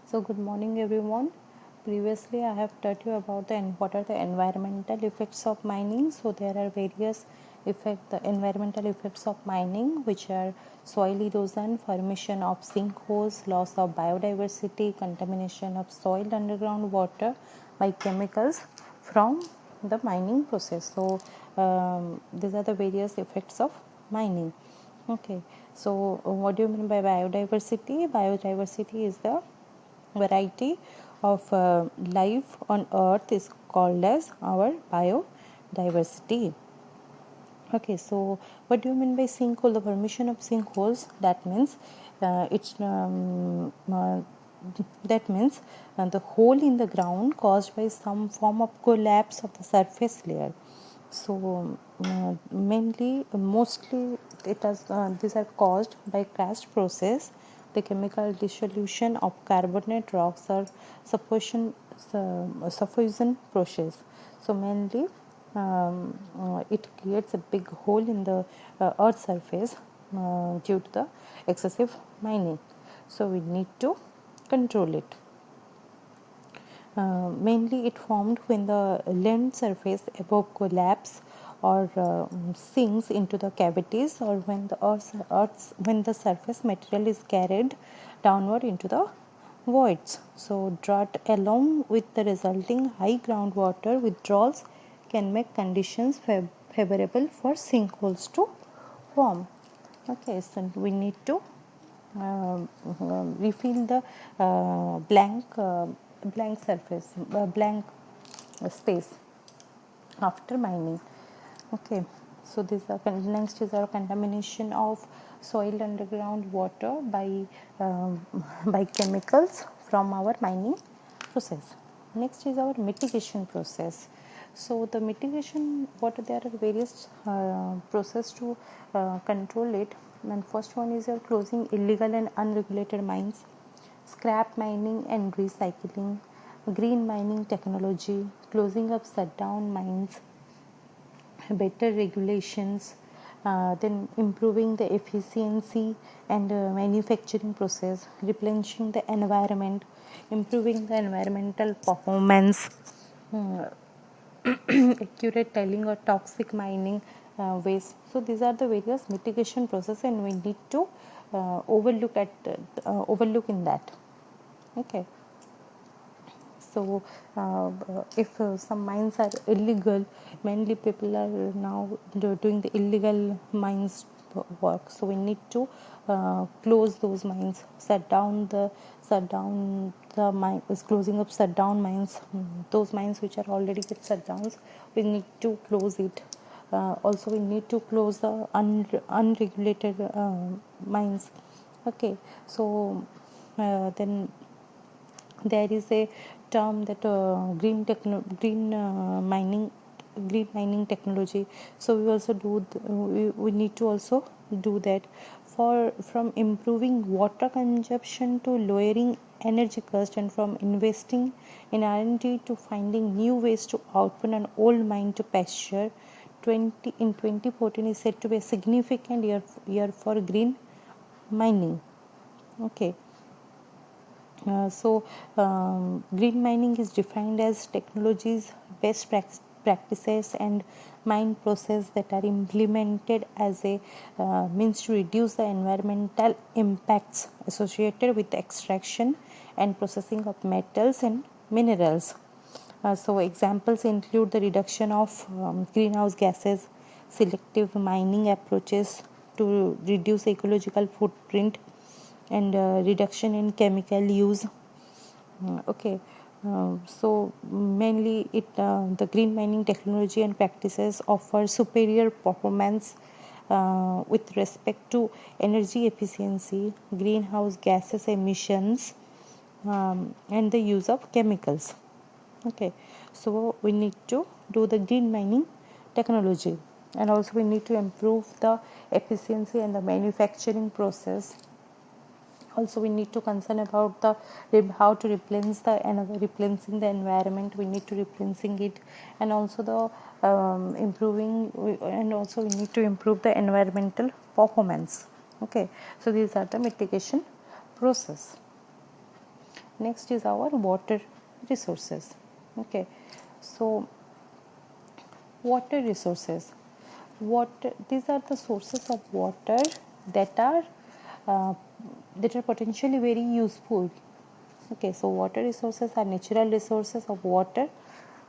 So good morning everyone. Previously I have taught you about what are the environmental effects of mining. So there are various the environmental effects of mining, which are soil erosion, formation of sinkholes, loss of biodiversity, contamination of soil, underground water by chemicals from the mining process. So these are the various effects of mining. Okay, so what do you mean by biodiversity? Biodiversity is the variety of life on earth is called as our biodiversity. Okay, so what do you mean by sinkhole? The formation of sinkholes, that means it's that means the hole in the ground caused by some form of collapse of the surface layer. So mostly it has these are caused by karst process, the chemical dissolution of carbonate rocks or suffusion process. So mainly it creates a big hole in the earth surface due to the excessive mining. So we need to control it. Mainly it formed when the land surface above collapse or sinks into the cavities, or when the when the surface material is carried downward into the voids. So drought along with the resulting high groundwater withdrawals can make conditions favorable for sinkholes to form. Okay, so we need to refill the blank surface, blank space after mining. Okay, so this next is our contamination of soil, underground water by chemicals from our mining process. Next is our mitigation process. So the mitigation, what there are various process to control it. And first one is your closing illegal and unregulated mines, scrap mining and recycling, green mining technology, closing of shutdown mines, better regulations, then improving the efficiency and manufacturing process, replenishing the environment, improving the environmental performance, accurate tailing or toxic mining waste. So these are the various mitigation process, and we need to overlook in that. Okay, so if some mines are illegal, mainly people are now doing the illegal mines work. So we need to close those mines, shut down the mine is closing up shut down mines. Those mines which are already get shut downs, we need to close it. Also we need to close the unregulated mines. Okay, so then there is a term that green mining technology. So we also we need to also do that for from improving water consumption to lowering energy cost, and from investing in R&D to finding new ways to output an old mine to pasture. 2014 is said to be a significant year for green mining. Okay, green mining is defined as technologies, practices, and mine process that are implemented as a means to reduce the environmental impacts associated with the extraction and processing of metals and minerals. So examples include the reduction of greenhouse gases, selective mining approaches to reduce ecological footprint, and reduction in chemical use. Okay, so mainly the green mining technology and practices offer superior performance with respect to energy efficiency, greenhouse gases emissions, and the use of chemicals. Okay, so we need to do the green mining technology, and also we need to improve the efficiency and the manufacturing process. Also we need to concern about the how to replenish the replenishing the environment. We need to replenishing it, and also the improving, and also we need to improve the environmental performance. Okay, so these are the mitigation process. Next is our water resources. Okay, so water resources, water, these are the sources of water that are uh, potentially very useful. Okay, so water resources are natural resources of water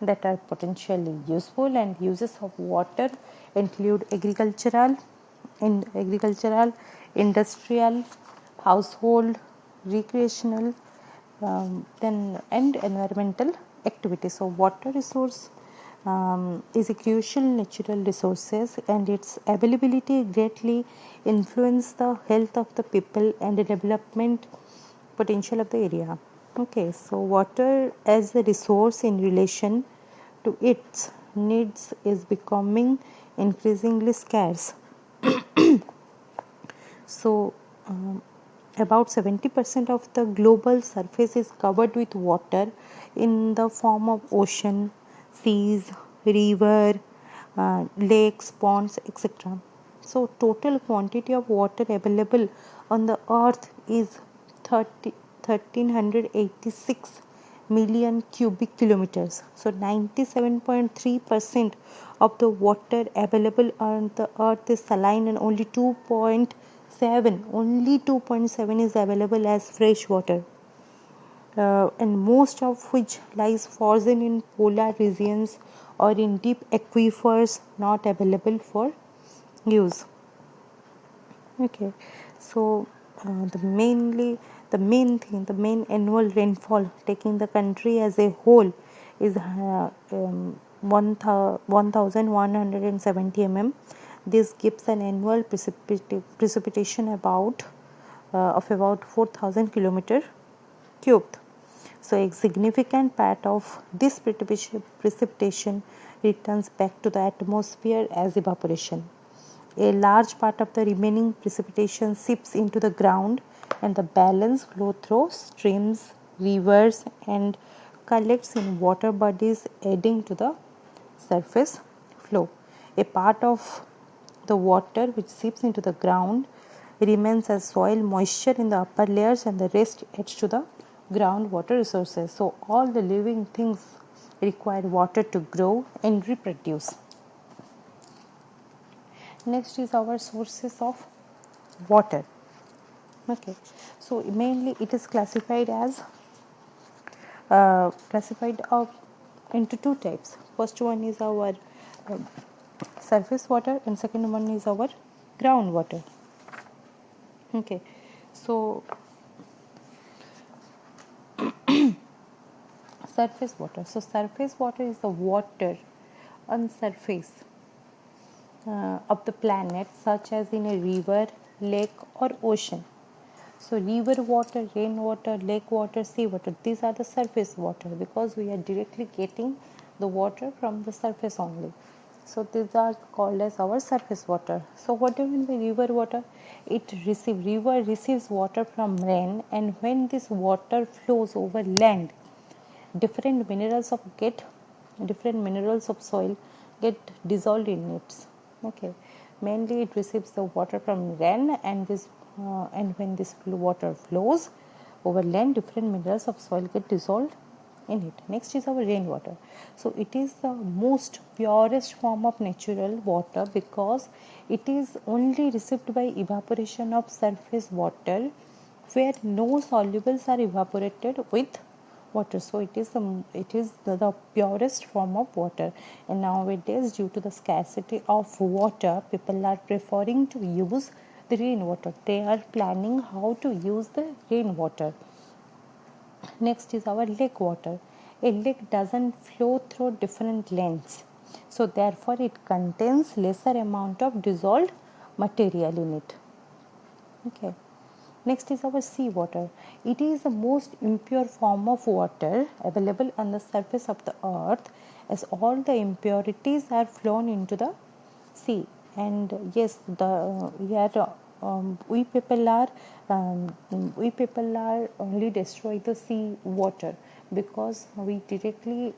that are potentially useful, and uses of water include agricultural, industrial, household, recreational, then and environmental activities. So water resource is a crucial natural resources, and its availability greatly influence the health of the people and the development potential of the area. Okay, so water as a resource in relation to its needs is becoming increasingly scarce. So, about 70% of the global surface is covered with water in the form of ocean, seas, river, lakes, ponds, etc. So, total quantity of water available on the earth is 1386 million cubic kilometers. So 97.3% of the water available on the earth is saline, and only 2.7 is available as fresh water, and most of which lies frozen in polar regions or in deep aquifers not available for use. Okay, so the main annual rainfall taking the country as a whole is 1170 mm. This gives an annual precipitation of about 4000 kilometer cubed. So a significant part of this precipitation returns back to the atmosphere as evaporation. A large part of the remaining precipitation seeps into the ground, and the balance flows through streams, rivers, and collects in water bodies, adding to the surface flow. A part of the water which seeps into the ground remains as soil moisture in the upper layers, and the rest adds to the groundwater resources. So, all the living things require water to grow and reproduce. Next is our sources of water. Okay, so mainly it is classified into two types. First one is our uh, surface water, and second one is our groundwater. Okay, so surface water. So surface water is the water on surface of the planet, such as in a river, lake, or ocean. So river water, rainwater, lake water, sea water, these are the surface water because we are directly getting the water from the surface only. So these are called as our surface water. So what do you mean by river water? River receives water from rain, and when this water flows over land, different minerals of get different minerals of soil get dissolved in it. Okay, mainly it receives the water from rain, and when this water flows over land, different minerals of soil get dissolved in it. Next is our rainwater. So it is the most purest form of natural water because it is only received by evaporation of surface water, where no solubles are evaporated with water. So it is the purest form of water. And nowadays, due to the scarcity of water, people are preferring to use the rainwater. They are planning how to use the rainwater. Next is our lake water. A lake doesn't flow through different lengths, so therefore it contains lesser amount of dissolved material in it. Okay. Next is our seawater. It is the most impure form of water available on the surface of the earth, as all the impurities are flown into the sea. And yes, um, we people are only destroy the sea water because we directly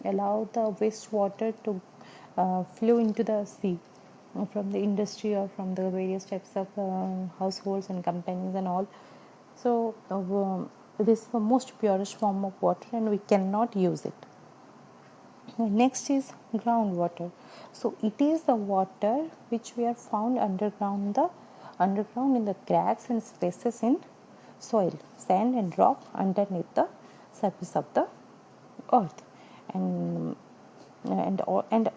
allow the wastewater to flow into the sea from the industry or from the various types of households and companies and all. So this is the most purest form of water and we cannot use it. Next is groundwater. So it is the water which we are found underground in the cracks and spaces in soil, sand and rock underneath the surface of the earth. And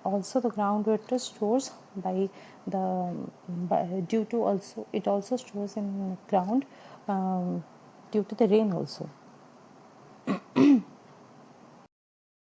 also the groundwater stores due to also it also stores in ground, due to the rain also.